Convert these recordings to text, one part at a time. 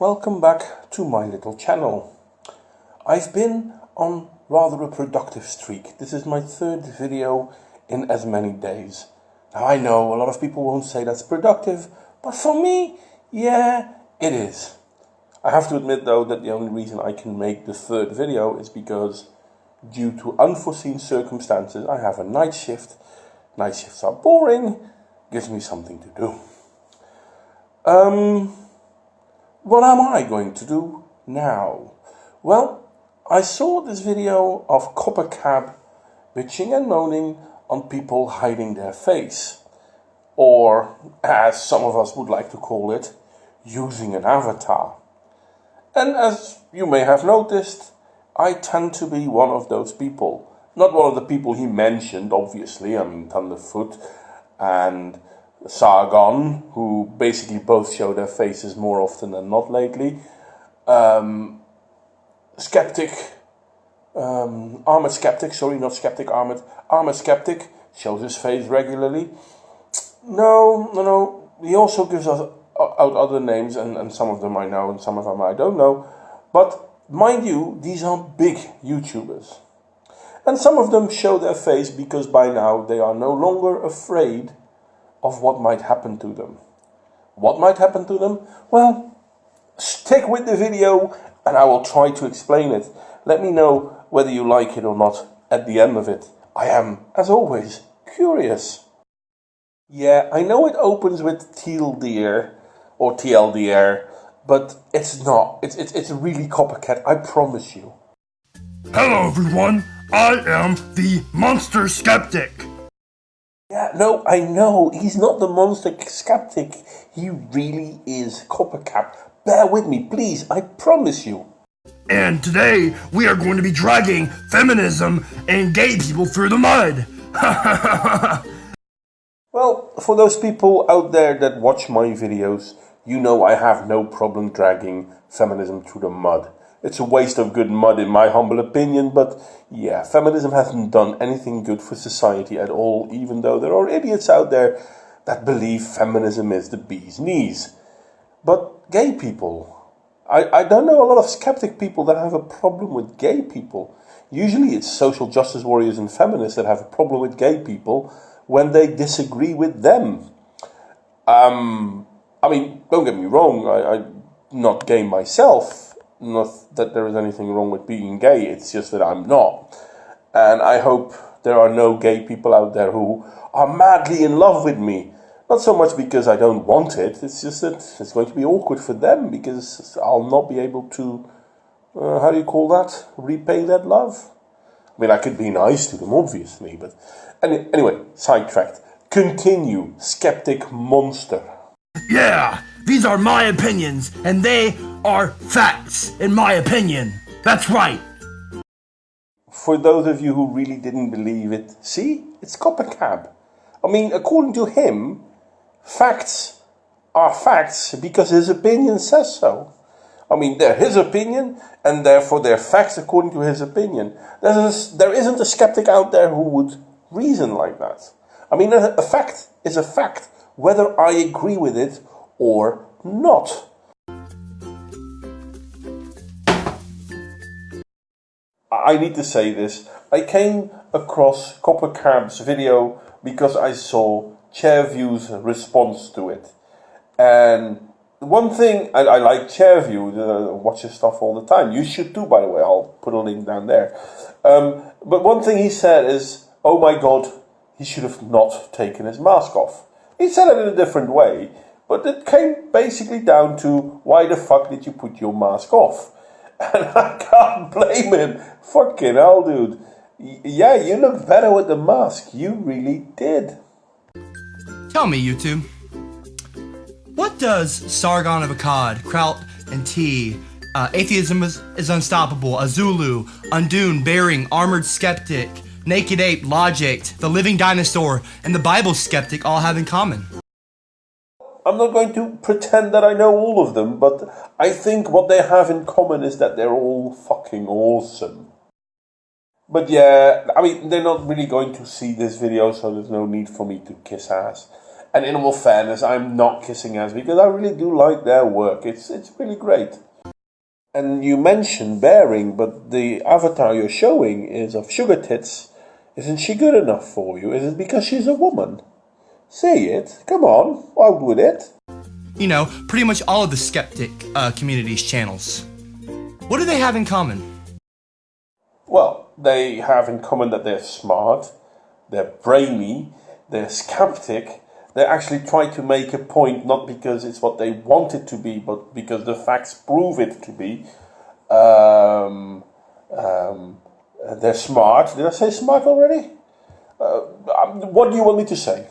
Welcome back to my little channel. I've been on rather a productive streak. This is my third video in as many days. Now I know a lot of people won't say that's productive, but for me, yeah, it is. I have to admit though that the only reason I can make the third video is because due to unforeseen circumstances I have a night shift. Night shifts are boring, gives me something to do. What am I going to do now? Well, I saw this video of Coppercab bitching and moaning on people hiding their face. Or, as some of us would like to call it, using an avatar. And as you may have noticed, I tend to be one of those people. Not one of the people he mentioned, obviously. I mean, Thunderfoot and Sargon, who basically both show their faces more often than not lately. Skeptic, Armored Skeptic, sorry, not Skeptic, Armored Skeptic shows his face regularly. No, he also gives us out other names, and some of them I know and some of them I don't know. But mind you, these are big YouTubers. And some of them show their face because by now they are no longer afraid of what might happen to them. What might happen to them? Well, stick with the video and I will try to explain it. Let me know whether you like it or not at the end of it. I am, as always, curious. Yeah, I know it opens with TLDR or TLDR, but it's not. It's really Coppercat, I promise you. Hello everyone, I am the Monster Skeptic. Yeah, no, I know, he's not the Monster Skeptic. He really is Coppercab. Bear with me, please, I promise you. And today, we are going to be dragging feminism and gay people through the mud. Well, for those people out there that watch my videos, you know I have no problem dragging feminism through the mud. It's a waste of good mud in my humble opinion, but yeah, feminism hasn't done anything good for society at all, even though there are idiots out there that believe feminism is the bee's knees. But gay people, I don't know a lot of skeptic people that have a problem with gay people. Usually it's social justice warriors and feminists that have a problem with gay people when they disagree with them. I mean, don't get me wrong, I'm not gay myself. Not that there is anything wrong with being gay, it's just that I'm not. And I hope there are no gay people out there who are madly in love with me. Not so much because I don't want it, it's just that it's going to be awkward for them because I'll not be able to, how do you call that? Repay that love? I mean, I could be nice to them, obviously, but anyway, sidetracked. Continue, skeptic monster. Yeah, these are my opinions, and they are facts, in my opinion. That's right. For those of you who really didn't believe it, see, it's Coppercab. I mean, according to him, facts are facts because his opinion says so. I mean, they're his opinion, and therefore they're facts according to his opinion. There isn't a skeptic out there who would reason like that. I mean, a fact is a fact, whether I agree with it or not. I need to say this. I came across Coppercab's video because I saw Chairview's response to it. And one thing, I like Chairview, watch his stuff all the time. You should too, by the way, I'll put a link down there. But one thing he said is, oh my god, he should have not taken his mask off. He said it in a different way, but it came basically down to, why the fuck did you put your mask off? And I can't blame him. Fucking hell, dude. Yeah, you look better with the mask. You really did. Tell me, YouTube, what does Sargon of Akkad, Kraut and T, Atheism is Unstoppable, Azulu, Undune, Bearing, Armored Skeptic, Naked Ape, Logic, The Living Dinosaur, and the Bible Skeptic all have in common? I'm not going to pretend that I know all of them, but I think what they have in common is that they're all fucking awesome. But yeah, I mean, they're not really going to see this video, so there's no need for me to kiss ass. And in all fairness, I'm not kissing ass because I really do like their work. It's really great. And you mentioned bearing, but the avatar you're showing is of Sugar Tits. Isn't she good enough for you? Is it because she's a woman? Say it. Come on, out with it. You know, pretty much all of the skeptic community's channels. What do they have in common? Well, they have in common that they're smart, they're brainy, they're skeptic. They actually try to make a point not because it's what they want it to be, but because the facts prove it to be. They're smart. Did I say smart already? What do you want me to say?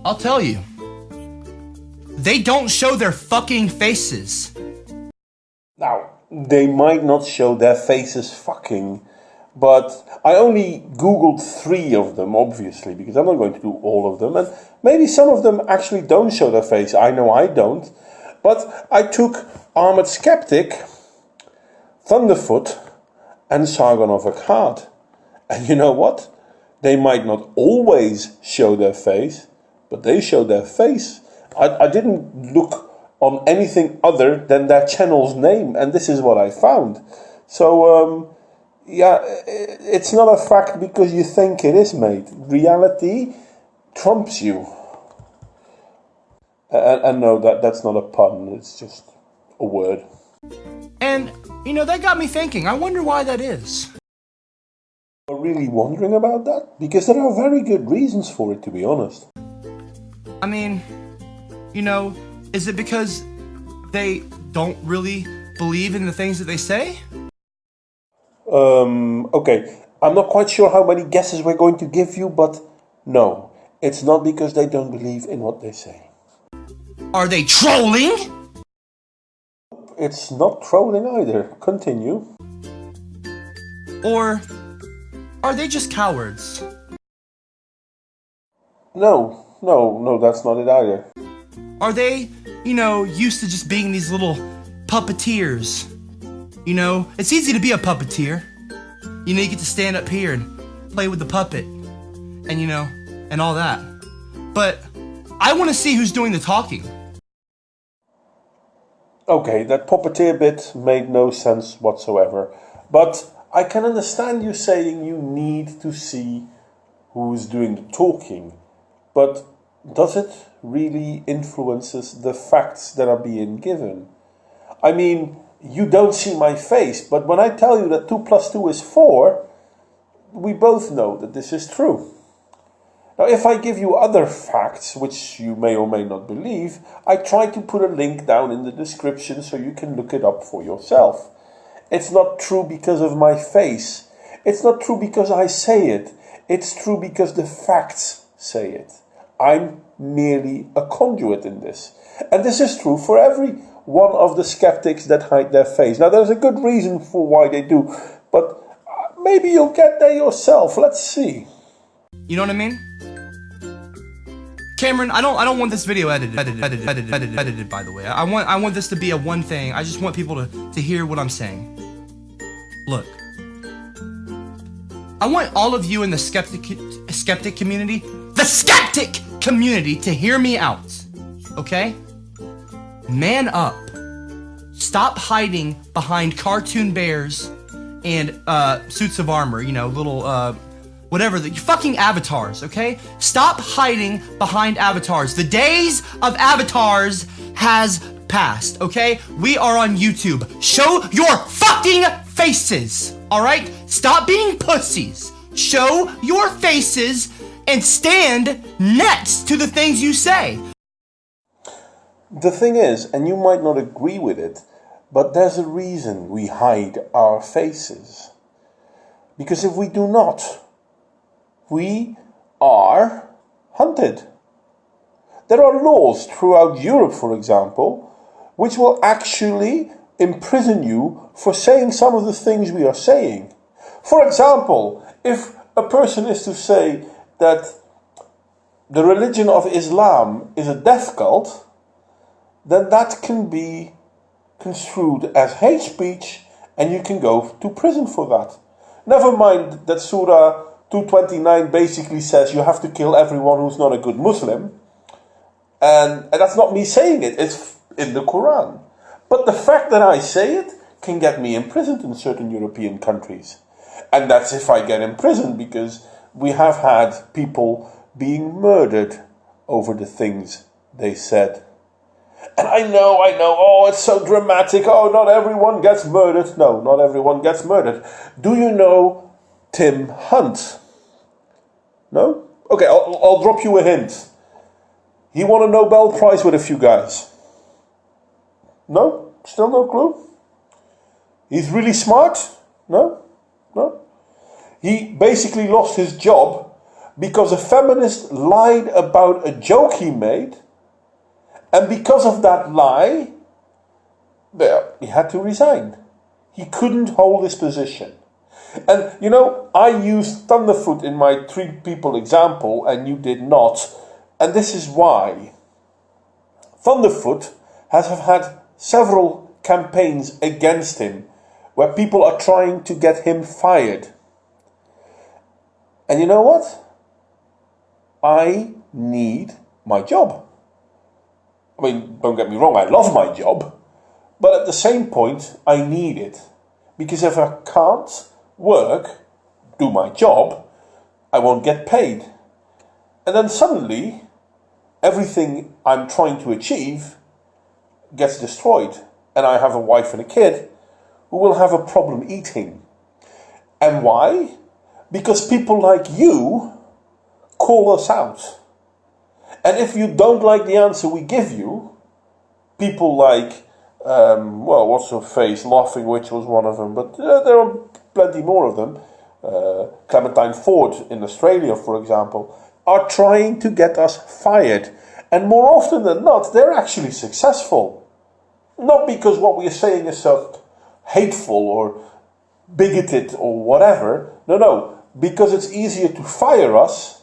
I'll tell you. They don't show their fucking faces. Now, they might not show their faces fucking, but I only Googled 3 of them, obviously, because I'm not going to do all of them, and maybe some of them actually don't show their face. I know I don't. But I took Armored Skeptic, Thunderfoot, and Sargon of Akkad. And you know what? They might not always show their face, but they show their face. I didn't look on anything other than their channel's name, and this is what I found. So, yeah, it's not a fact because you think it is, mate. Reality trumps you. And no, that's not a pun, it's just a word. And, you know, that got me thinking. I wonder why that is. You're really wondering about that? Because there are very good reasons for it, to be honest. I mean, you know, is it because they don't really believe in the things that they say? Okay. I'm not quite sure how many guesses we're going to give you, but no. It's not because they don't believe in what they say. Are they trolling? It's not trolling either. Continue. Or are they just cowards? No, that's not it either. Are they, you know, used to just being these little puppeteers? You know, it's easy to be a puppeteer. You know, you get to stand up here and play with the puppet. And, you know, and all that. But I want to see who's doing the talking. Okay, that puppeteer bit made no sense whatsoever. But I can understand you saying you need to see who's doing the talking. But does it really influences the facts that are being given? I mean, you don't see my face, but when I tell you that 2 + 2 is 4, we both know that this is true. Now, if I give you other facts, which you may or may not believe, I try to put a link down in the description so you can look it up for yourself. It's not true because of my face. It's not true because I say it. It's true because the facts say it. I'm merely a conduit in this. And this is true for every one of the skeptics that hide their face. Now, there's a good reason for why they do, but maybe you'll get there yourself. Let's see. You know what I mean? Cameron, I don't want this video edited, by the way. I want this to be a one thing. I just want people to hear what I'm saying. Look. I want all of you in the skeptic community, to hear me out. Okay? Man up. Stop hiding behind cartoon bears and suits of armor, you know, little whatever, the fucking avatars, okay? Stop hiding behind avatars. The days of avatars has passed, okay? We are on YouTube. Show your fucking faces, all right? Stop being pussies. Show your faces and stand next to the things you say. The thing is, and you might not agree with it, but there's a reason we hide our faces. Because if we do not, we are hunted. There are laws throughout Europe, for example, which will actually imprison you for saying some of the things we are saying. For example, if a person is to say that the religion of Islam is a death cult, then that can be construed as hate speech and you can go to prison for that. Never mind that Surah 229 basically says you have to kill everyone who's not a good Muslim. And that's not me saying it, it's in the Quran. But the fact that I say it can get me imprisoned in certain European countries. And that's if I get imprisoned, because we have had people being murdered over the things they said. And I know, oh, it's so dramatic, oh, not everyone gets murdered. No, not everyone gets murdered. Do you know Tim Hunt? No? Okay, I'll drop you a hint. He won a Nobel Prize with a few guys. No? Still no clue? He's really smart? No? No? He basically lost his job because a feminist lied about a joke he made, and because of that lie, he had to resign. He couldn't hold his position. And, you know, I used Thunderfoot in my 3 people example, and you did not. And this is why. Thunderfoot has had several campaigns against him, where people are trying to get him fired. And you know what? I need my job. I mean, don't get me wrong, I love my job. But at the same point, I need it. Because if I can't work, do my job, I won't get paid. And then suddenly, everything I'm trying to achieve gets destroyed. And I have a wife and a kid who will have a problem eating. And why? Because people like you call us out. And if you don't like the answer we give you, people like, what's her face, Laughing Witch was one of them, but there are plenty more of them. Clementine Ford in Australia, for example, are trying to get us fired. And more often than not, they're actually successful. Not because what we are saying is so hateful or bigoted or whatever. No, because it's easier to fire us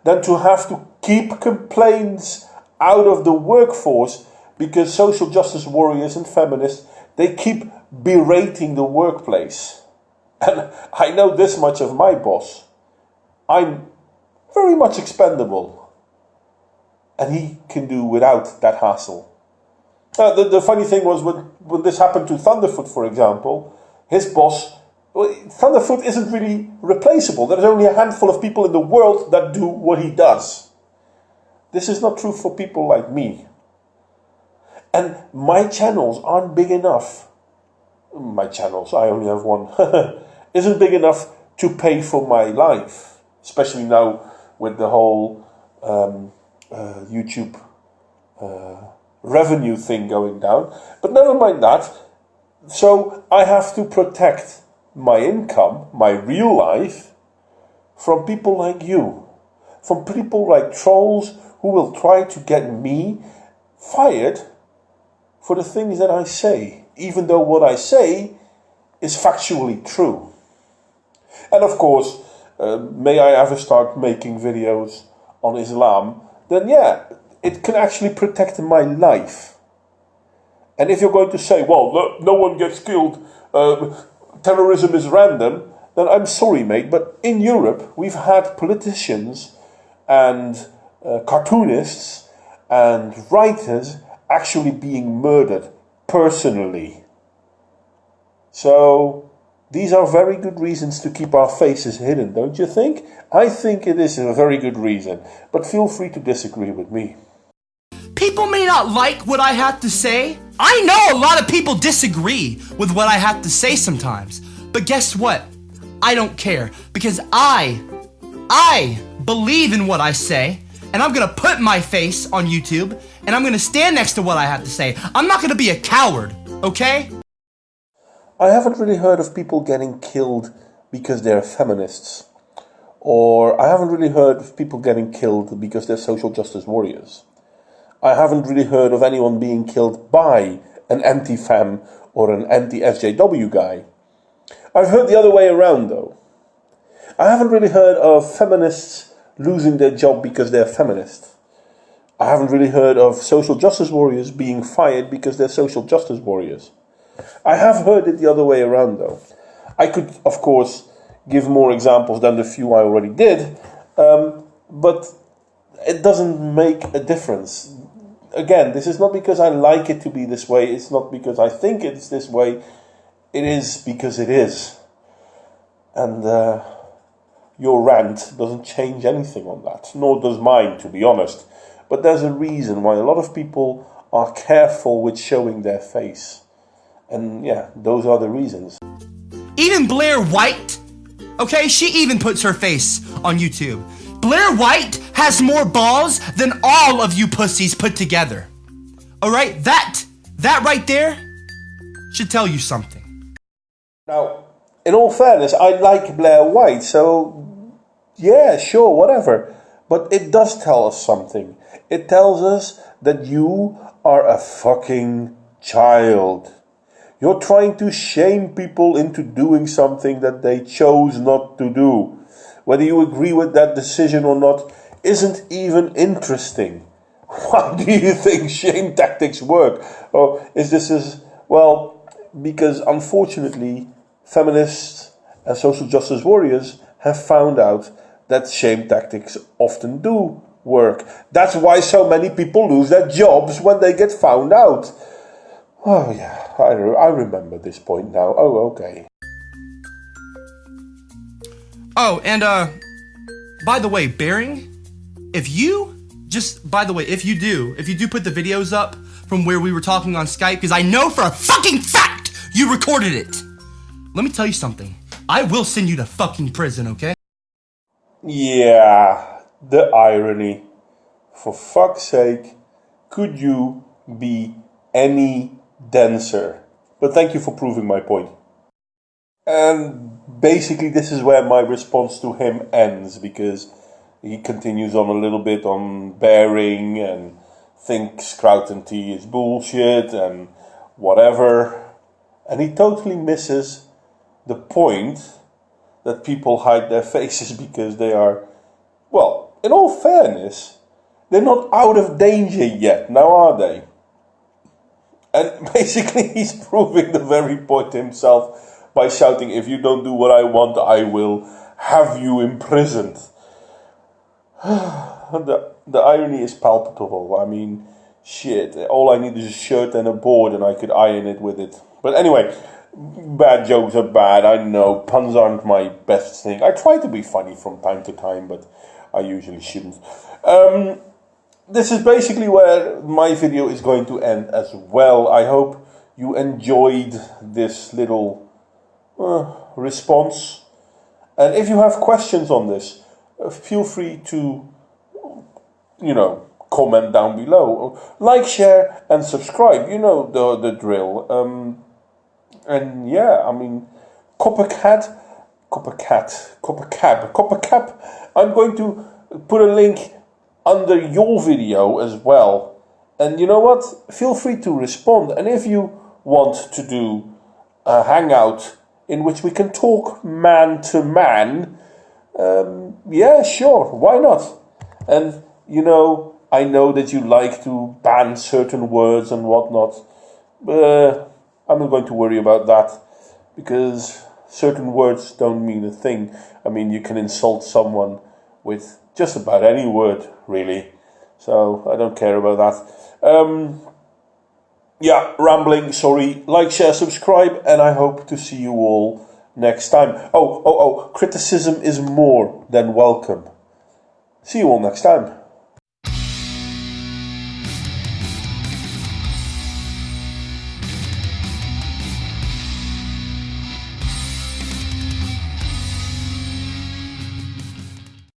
than to have to keep complaints out of the workforce, because social justice warriors and feminists, they keep berating the workplace. And I know this much of my boss. I'm very much expendable. And he can do without that hassle. The funny thing was when this happened to Thunderfoot, for example, his boss, Thunderfoot isn't really replaceable. There's only a handful of people in the world that do what he does. This is not true for people like me. And my channels aren't big enough. My channels, I only have one, isn't big enough to pay for my life. Especially now with the whole YouTube revenue thing going down. But never mind that. So I have to protect my income, my real life, from people like you. From people like trolls who will try to get me fired for the things that I say, even though what I say is factually true. And of course, may I ever start making videos on Islam, then yeah, it can actually protect my life. And if you're going to say, well, no one gets killed, terrorism is random, then I'm sorry, mate, but in Europe, we've had politicians and cartoonists and writers actually being murdered personally. So these are very good reasons to keep our faces hidden, don't you think? I think it is a very good reason, but feel free to disagree with me. People may not like what I have to say. I know a lot of people disagree with what I have to say sometimes. But guess what? I don't care, because I believe in what I say, and I'm gonna put my face on YouTube, and I'm gonna stand next to what I have to say. I'm not gonna be a coward, okay? I haven't really heard of people getting killed because they're feminists. Or I haven't really heard of people getting killed because they're social justice warriors. I haven't really heard of anyone being killed by an anti-fem or an anti-SJW guy. I've heard the other way around, though. I haven't really heard of feminists losing their job because they're feminists. I haven't really heard of social justice warriors being fired because they're social justice warriors. I have heard it the other way around, though. I could, of course, give more examples than the few I already did, but it doesn't make a difference. Again, this is not because I like it to be this way, it's not because I think it's this way, it is because it is. And your rant doesn't change anything on that, nor does mine, to be honest. But there's a reason why a lot of people are careful with showing their face. And yeah, those are the reasons. Even Blair White, okay, she even puts her face on YouTube. Blair White has more balls than all of you pussies put together. Alright, that right there should tell you something. Now, in all fairness, I like Blair White, so yeah, sure, whatever. But it does tell us something. It tells us that you are a fucking child. You're trying to shame people into doing something that they chose not to do. Whether you agree with that decision or not isn't even interesting. Why do you think shame tactics work? Or is this as well, because unfortunately feminists and social justice warriors have found out that shame tactics often do work. That's why so many people lose their jobs when they get found out. Oh yeah, I remember this point now. Oh, okay. Oh, and by the way, Bearing, if you do put the videos up from where we were talking on Skype, because I know for a fucking fact you recorded it. Let me tell you something. I will send you to fucking prison, okay? Yeah, the irony. For fuck's sake, could you be any denser? But thank you for proving my point. And basically this is where my response to him ends, because he continues on a little bit on Bearing and thinks Kraut and tea is bullshit and whatever. And he totally misses the point that people hide their faces because they are, well, in all fairness, they're not out of danger yet, now are they? And basically he's proving the very point himself by shouting, if you don't do what I want, I will have you imprisoned. The irony is palpable. I mean, shit, all I need is a shirt and a board and I could iron it with it. But anyway, bad jokes are bad, I know, puns aren't my best thing. I try to be funny from time to time, but I usually shouldn't. This is basically where my video is going to end as well. I hope you enjoyed this little response. And if you have questions on this, feel free to, comment down below. Like, share, and subscribe. You know the drill. And yeah, I mean, Coppercab. I'm going to put a link under your video as well. And you know what? Feel free to respond. And if you want to do a hangout in which we can talk man to man, yeah, sure, why not? And I know that you like to ban certain words and whatnot. I'm not going to worry about that, because certain words don't mean a thing. I mean, you can insult someone with just about any word, really. So I don't care about that. Yeah, rambling, sorry. Like, share, subscribe, and I hope to see you all next time. Oh, criticism is more than welcome. See you all next time.